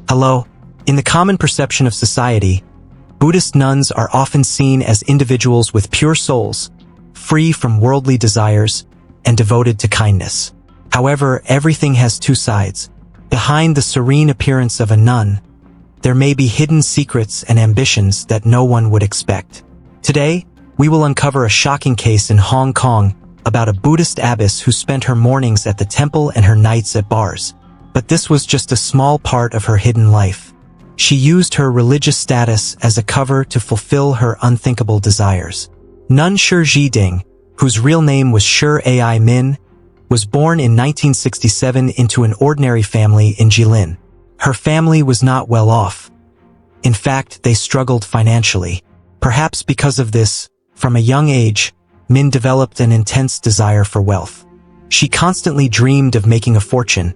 Hello. In the common perception of society, Buddhist nuns are often seen as individuals with pure souls, free from worldly desires, and devoted to kindness. However, everything has two sides. Behind the serene appearance of a nun, there may be hidden secrets and ambitions that no one would expect. Today, we will uncover a shocking case in Hong Kong about a Buddhist abbess who spent her mornings at the temple and her nights at bars. But this was just a small part of her hidden life. She used her religious status as a cover to fulfill her unthinkable desires. Nun Shi Jiding, whose real name was Shi Ai Min, was born in 1967 into an ordinary family in Jilin. Her family was not well off. In fact, they struggled financially. Perhaps because of this, from a young age, Min developed an intense desire for wealth. She constantly dreamed of making a fortune,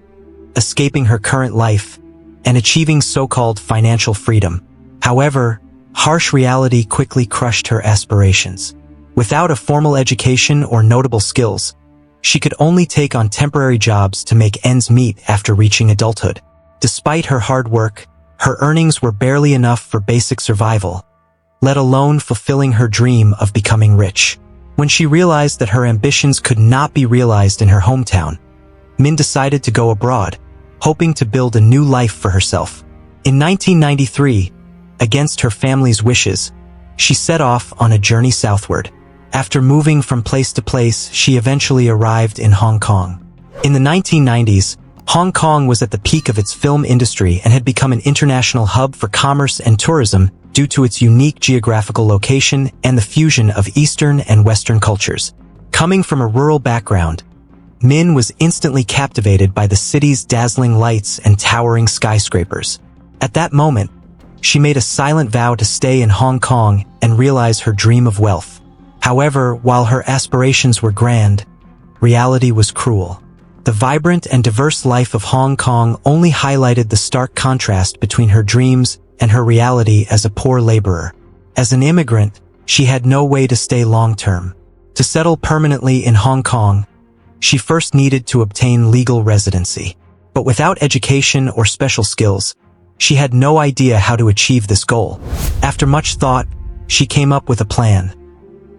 escaping her current life, and achieving so-called financial freedom. However, harsh reality quickly crushed her aspirations. Without a formal education or notable skills, she could only take on temporary jobs to make ends meet after reaching adulthood. Despite her hard work, her earnings were barely enough for basic survival, let alone fulfilling her dream of becoming rich. When she realized that her ambitions could not be realized in her hometown, Min decided to go abroad, hoping to build a new life for herself. In 1993, against her family's wishes, she set off on a journey southward. After moving from place to place, she eventually arrived in Hong Kong. In the 1990s, Hong Kong was at the peak of its film industry and had become an international hub for commerce and tourism due to its unique geographical location and the fusion of Eastern and Western cultures. Coming from a rural background, Min was instantly captivated by the city's dazzling lights and towering skyscrapers. At that moment, she made a silent vow to stay in Hong Kong and realize her dream of wealth. However, while her aspirations were grand, reality was cruel. The vibrant and diverse life of Hong Kong only highlighted the stark contrast between her dreams and her reality as a poor laborer. As an immigrant, she had no way to stay long-term. To settle permanently in Hong Kong, she first needed to obtain legal residency. But without education or special skills, she had no idea how to achieve this goal. After much thought, she came up with a plan: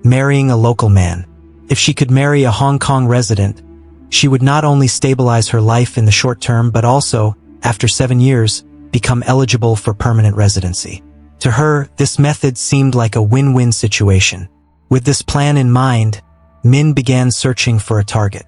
marrying a local man. If she could marry a Hong Kong resident, she would not only stabilize her life in the short term but also, after 7 years, become eligible for permanent residency. To her, this method seemed like a win-win situation. With this plan in mind, Min began searching for a target.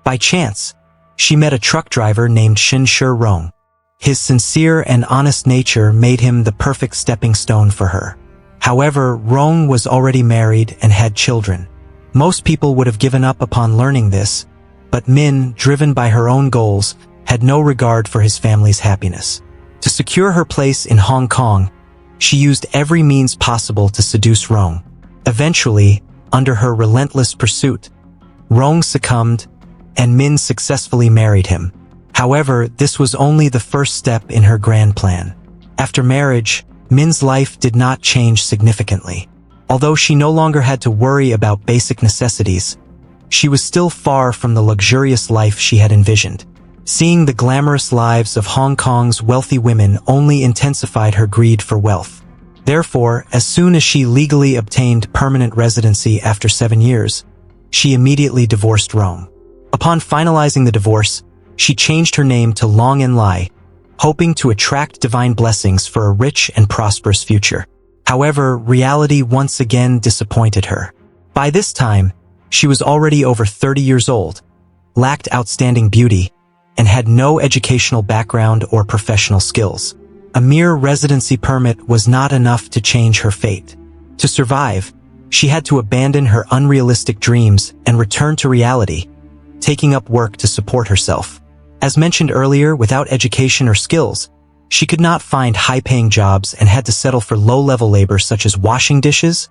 By chance, she met a truck driver named Shin Shi Rong. His sincere and honest nature made him the perfect stepping stone for her. However, Rong was already married and had children. Most people would have given up upon learning this, but Min, driven by her own goals, had no regard for his family's happiness. To secure her place in Hong Kong, she used every means possible to seduce Rong. Eventually, under her relentless pursuit, Rong succumbed, and Min successfully married him. However, this was only the first step in her grand plan. After marriage, Min's life did not change significantly. Although she no longer had to worry about basic necessities, she was still far from the luxurious life she had envisioned. Seeing the glamorous lives of Hong Kong's wealthy women only intensified her greed for wealth. Therefore, as soon as she legally obtained permanent residency after 7 years, she immediately divorced Rong. Upon finalizing the divorce, she changed her name to Long En Lai, hoping to attract divine blessings for a rich and prosperous future. However, reality once again disappointed her. By this time, she was already over 30 years old, lacked outstanding beauty, and had no educational background or professional skills. A mere residency permit was not enough to change her fate. To survive, she had to abandon her unrealistic dreams and return to reality, taking up work to support herself. As mentioned earlier, without education or skills, she could not find high-paying jobs and had to settle for low-level labor such as washing dishes,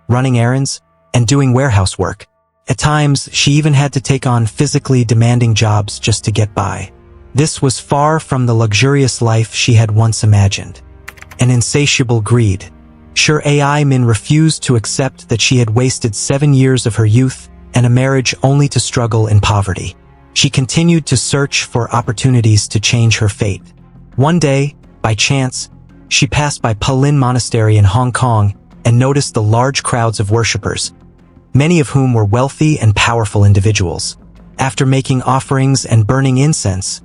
running errands, and doing warehouse work. At times, she even had to take on physically demanding jobs just to get by. This was far from the luxurious life she had once imagined. An insatiable greed. Shi Ai Min refused to accept that she had wasted 7 years of her youth and a marriage only to struggle in poverty. She continued to search for opportunities to change her fate. One day, By chance, she passed by Palin Monastery in Hong Kong and noticed the large crowds of worshippers, many of whom were wealthy and powerful individuals. After making offerings and burning incense,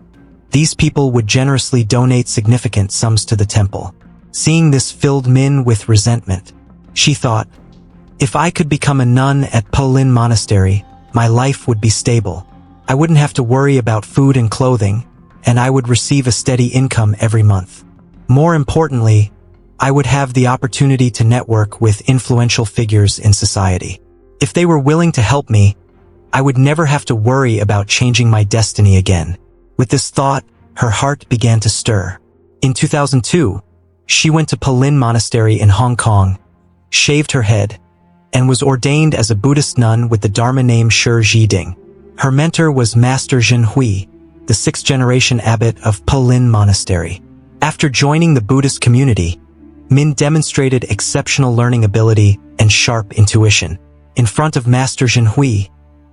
these people would generously donate significant sums to the temple. Seeing this filled Min with resentment. She thought, if I could become a nun at Palin Monastery, my life would be stable. I wouldn't have to worry about food and clothing, and I would receive a steady income every month. More importantly, I would have the opportunity to network with influential figures in society. If they were willing to help me, I would never have to worry about changing my destiny again. With this thought, her heart began to stir. In 2002, she went to Palin Monastery in Hong Kong, shaved her head, and was ordained as a Buddhist nun with the Dharma name Shi Jiding. Her mentor was Master Zhen Hui, the sixth-generation abbot of Palin Monastery. After joining the Buddhist community, Min demonstrated exceptional learning ability and sharp intuition. In front of Master Zhen Hui,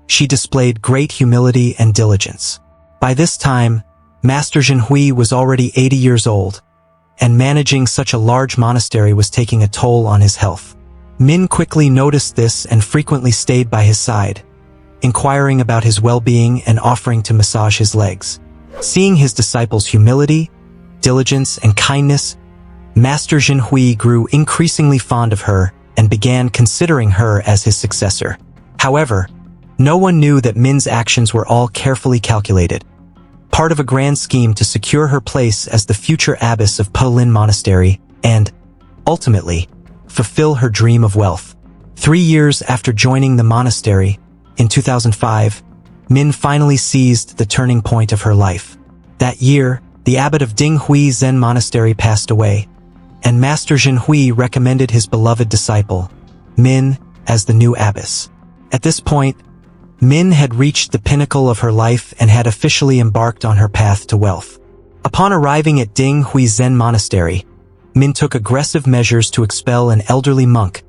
she displayed great humility and diligence. By this time, Master Zhen Hui was already 80 years old, and managing such a large monastery was taking a toll on his health. Min quickly noticed this and frequently stayed by his side, inquiring about his well-being and offering to massage his legs. Seeing his disciples' humility, diligence, and kindness, Master Zhen Hui grew increasingly fond of her and began considering her as his successor. However, no one knew that Min's actions were all carefully calculated, part of a grand scheme to secure her place as the future abbess of Palin Monastery and, ultimately, fulfill her dream of wealth. 3 years after joining the monastery, in 2005, Min finally seized the turning point of her life. That year, the abbot of Dinghui Zen Monastery passed away, and Master Zhen Hui recommended his beloved disciple, Min, as the new abbess. At this point, Min had reached the pinnacle of her life and had officially embarked on her path to wealth. Upon arriving at Dinghui Zen Monastery, Min took aggressive measures to expel an elderly monk,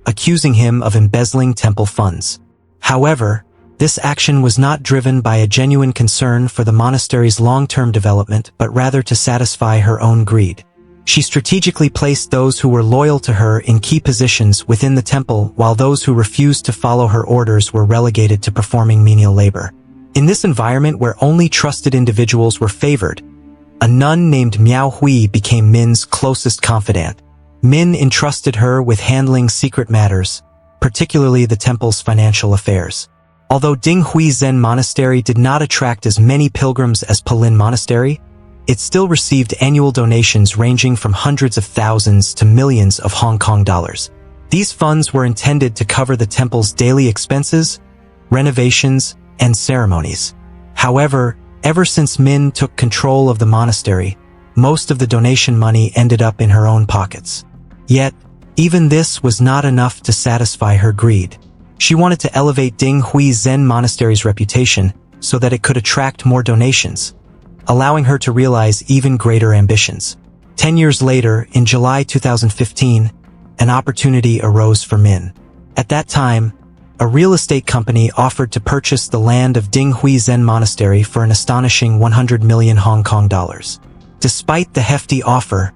accusing him of embezzling temple funds. However, this action was not driven by a genuine concern for the monastery's long-term development, but rather to satisfy her own greed. She strategically placed those who were loyal to her in key positions within the temple, while those who refused to follow her orders were relegated to performing menial labor. In this environment where only trusted individuals were favored, a nun named Miao Hui became Min's closest confidant. Min entrusted her with handling secret matters, particularly the temple's financial affairs. Although Dinghui Zen Monastery did not attract as many pilgrims as Palin Monastery, it still received annual donations ranging from hundreds of thousands to millions of Hong Kong dollars. These funds were intended to cover the temple's daily expenses, renovations, and ceremonies. However, ever since Min took control of the monastery, most of the donation money ended up in her own pockets. Yet, even this was not enough to satisfy her greed. She wanted to elevate Dinghui Zen Monastery's reputation so that it could attract more donations, allowing her to realize even greater ambitions. 10 years later, in July 2015, an opportunity arose for Min. At that time, a real estate company offered to purchase the land of Dinghui Zen Monastery for an astonishing 100 million Hong Kong dollars. Despite the hefty offer,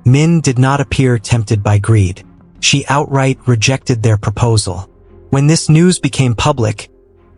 Min did not appear tempted by greed. She outright rejected their proposal. When this news became public,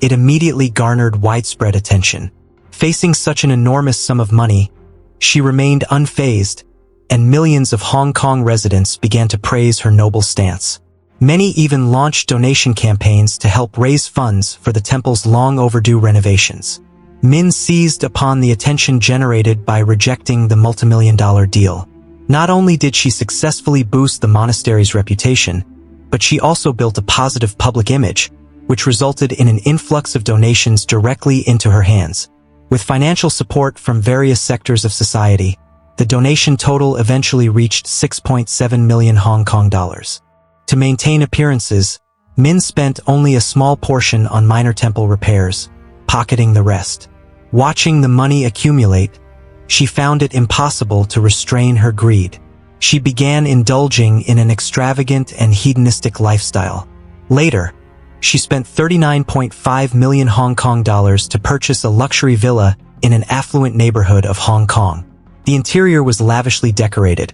it immediately garnered widespread attention. Facing such an enormous sum of money, she remained unfazed, and millions of Hong Kong residents began to praise her noble stance. Many even launched donation campaigns to help raise funds for the temple's long-overdue renovations. Min seized upon the attention generated by rejecting the multimillion-dollar deal. Not only did she successfully boost the monastery's reputation, but she also built a positive public image, which resulted in an influx of donations directly into her hands. With financial support from various sectors of society, the donation total eventually reached 6.7 million Hong Kong dollars. To maintain appearances, Min spent only a small portion on minor temple repairs, pocketing the rest. Watching the money accumulate, she found it impossible to restrain her greed. She began indulging in an extravagant and hedonistic lifestyle. Later, she spent 39.5 million Hong Kong dollars to purchase a luxury villa in an affluent neighborhood of Hong Kong. The interior was lavishly decorated,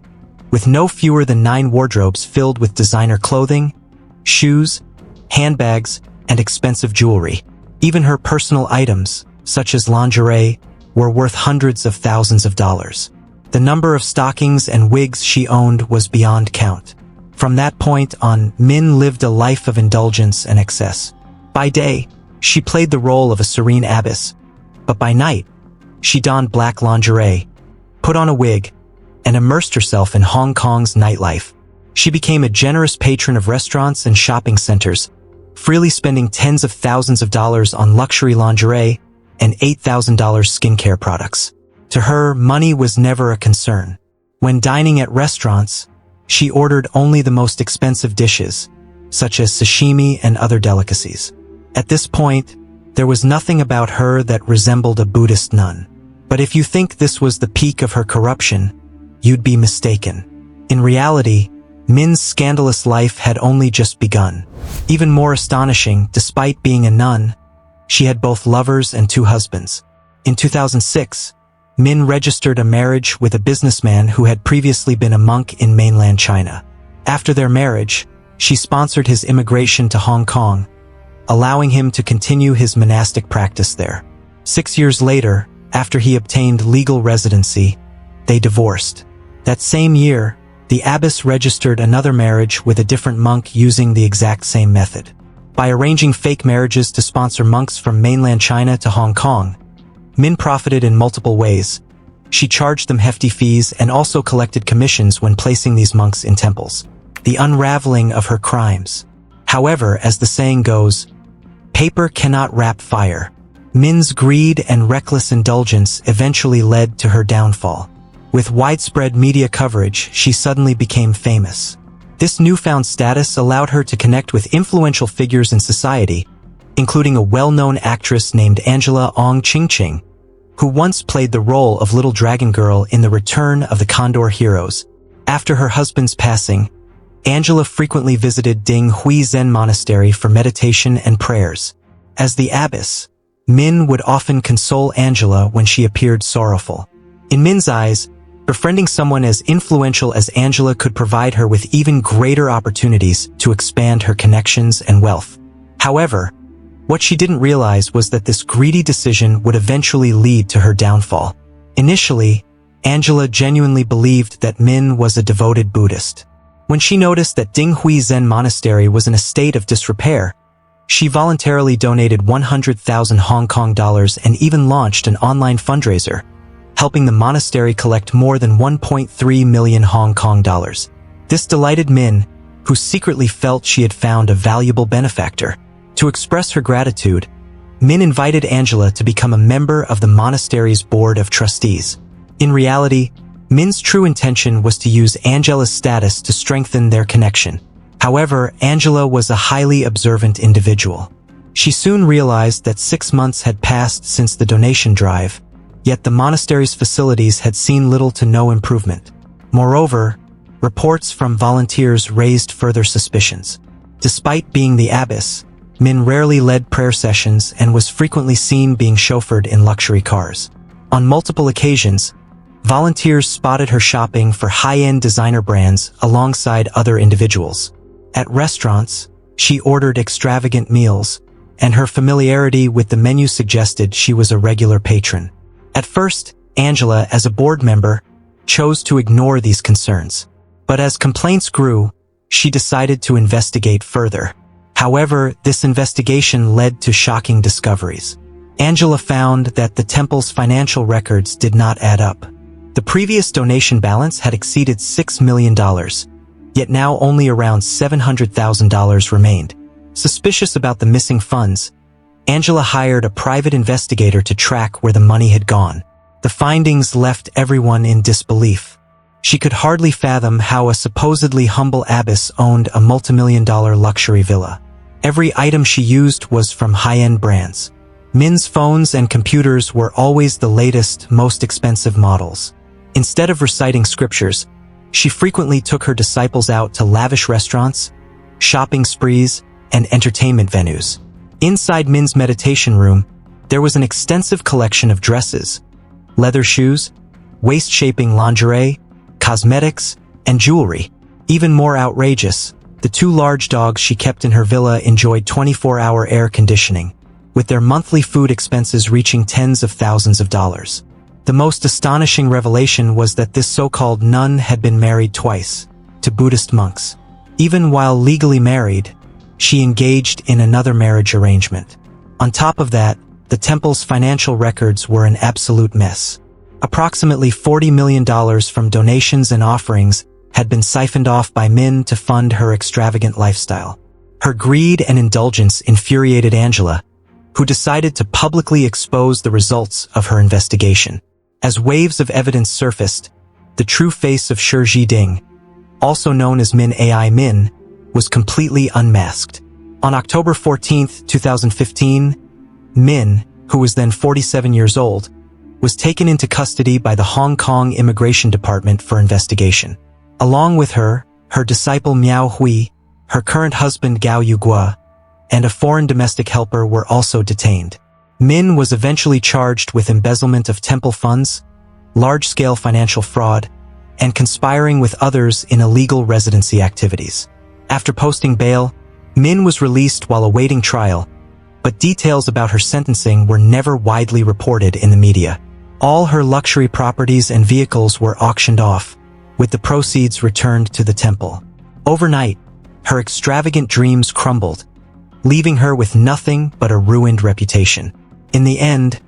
with no fewer than 9 wardrobes filled with designer clothing, shoes, handbags, and expensive jewelry. Even her personal items, such as lingerie, were worth hundreds of thousands of dollars. The number of stockings and wigs she owned was beyond count. From that point on, Min lived a life of indulgence and excess. By day, she played the role of a serene abbess, but by night, she donned black lingerie, put on a wig, and immersed herself in Hong Kong's nightlife. She became a generous patron of restaurants and shopping centers, freely spending tens of thousands of dollars on luxury lingerie and $8,000 skincare products. To her, money was never a concern. When dining at restaurants, she ordered only the most expensive dishes, such as sashimi and other delicacies. At this point, there was nothing about her that resembled a Buddhist nun. But if you think this was the peak of her corruption, you'd be mistaken. In reality, Min's scandalous life had only just begun. Even more astonishing, despite being a nun, she had both lovers and 2 husbands. In 2006, Min registered a marriage with a businessman who had previously been a monk in mainland China. After their marriage, she sponsored his immigration to Hong Kong, allowing him to continue his monastic practice there. 6 years later, after he obtained legal residency, they divorced. That same year, the abbess registered another marriage with a different monk using the exact same method. By arranging fake marriages to sponsor monks from mainland China to Hong Kong, Min profited in multiple ways. She charged them hefty fees and also collected commissions when placing these monks in temples. The unraveling of her crimes. However, as the saying goes, paper cannot wrap fire. Min's greed and reckless indulgence eventually led to her downfall. With widespread media coverage, she suddenly became famous. This newfound status allowed her to connect with influential figures in society, including a well-known actress named Angela Ong Ching-Ching, who once played the role of Little Dragon Girl in The Return of the Condor Heroes. After her husband's passing, Angela frequently visited Ding Hui Zen Monastery for meditation and prayers. As the abbess, Min would often console Angela when she appeared sorrowful. In Min's eyes, befriending someone as influential as Angela could provide her with even greater opportunities to expand her connections and wealth. However, what she didn't realize was that this greedy decision would eventually lead to her downfall. Initially, Angela genuinely believed that Min was a devoted Buddhist. When she noticed that Ding Hui Zen Monastery was in a state of disrepair, she voluntarily donated 100,000 Hong Kong dollars and even launched an online fundraiser, helping the monastery collect more than 1.3 million Hong Kong dollars. This delighted Min, who secretly felt she had found a valuable benefactor. To express her gratitude, Min invited Angela to become a member of the monastery's board of trustees. In reality, Min's true intention was to use Angela's status to strengthen their connection. However, Angela was a highly observant individual. She soon realized that 6 months had passed since the donation drive, yet the monastery's facilities had seen little to no improvement. Moreover, reports from volunteers raised further suspicions. Despite being the abbess, Min rarely led prayer sessions and was frequently seen being chauffeured in luxury cars. On multiple occasions, volunteers spotted her shopping for high-end designer brands alongside other individuals. At restaurants, she ordered extravagant meals, and her familiarity with the menu suggested she was a regular patron. At first, Angela, as a board member, chose to ignore these concerns. But as complaints grew, she decided to investigate further. However, this investigation led to shocking discoveries. Angela found that the temple's financial records did not add up. The previous donation balance had exceeded $6 million, yet now only around $700,000 remained. Suspicious about the missing funds, Angela hired a private investigator to track where the money had gone. The findings left everyone in disbelief. She could hardly fathom how a supposedly humble abbess owned a multimillion-dollar luxury villa. Every item she used was from high-end brands. Min's phones and computers were always the latest, most expensive models. Instead of reciting scriptures, she frequently took her disciples out to lavish restaurants, shopping sprees, and entertainment venues. Inside Min's meditation room, there was an extensive collection of dresses, leather shoes, waist-shaping lingerie, cosmetics, and jewelry. Even more outrageous, the 2 large dogs she kept in her villa enjoyed 24-hour air conditioning, with their monthly food expenses reaching tens of thousands of dollars. The most astonishing revelation was that this so-called nun had been married twice, to Buddhist monks. Even while legally married, she engaged in another marriage arrangement. On top of that, the temple's financial records were an absolute mess. Approximately $40 million from donations and offerings had been siphoned off by Min to fund her extravagant lifestyle. Her greed and indulgence infuriated Angela, who decided to publicly expose the results of her investigation. As waves of evidence surfaced, the true face of Shi Ding, also known as Min Ai Min, was completely unmasked. On October 14, 2015, Min, who was then 47 years old, was taken into custody by the Hong Kong Immigration Department for investigation. Along with her, her disciple Miao Hui, her current husband Gao Yugua, and a foreign domestic helper were also detained. Min was eventually charged with embezzlement of temple funds, large-scale financial fraud, and conspiring with others in illegal residency activities. After posting bail, Min was released while awaiting trial, but details about her sentencing were never widely reported in the media. All her luxury properties and vehicles were auctioned off, with the proceeds returned to the temple. Overnight, her extravagant dreams crumbled, leaving her with nothing but a ruined reputation. In the end,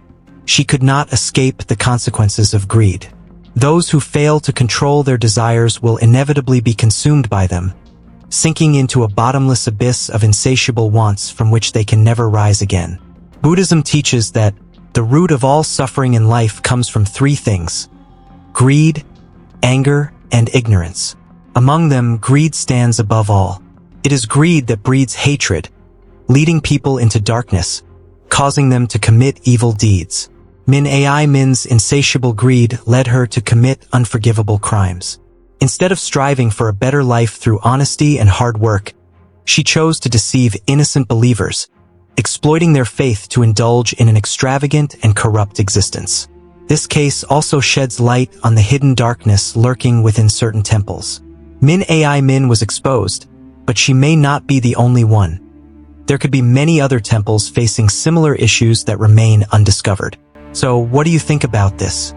she could not escape the consequences of greed. Those who fail to control their desires will inevitably be consumed by them, sinking into a bottomless abyss of insatiable wants from which they can never rise again. Buddhism teaches that the root of all suffering in life comes from 3 things: greed, anger, and ignorance. Among them, greed stands above all. It is greed that breeds hatred, leading people into darkness, causing them to commit evil deeds. Min Ai Min's insatiable greed led her to commit unforgivable crimes. Instead of striving for a better life through honesty and hard work, she chose to deceive innocent believers, exploiting their faith to indulge in an extravagant and corrupt existence. This case also sheds light on the hidden darkness lurking within certain temples. Min Ai Min was exposed, but she may not be the only one. There could be many other temples facing similar issues that remain undiscovered. So, what do you think about this?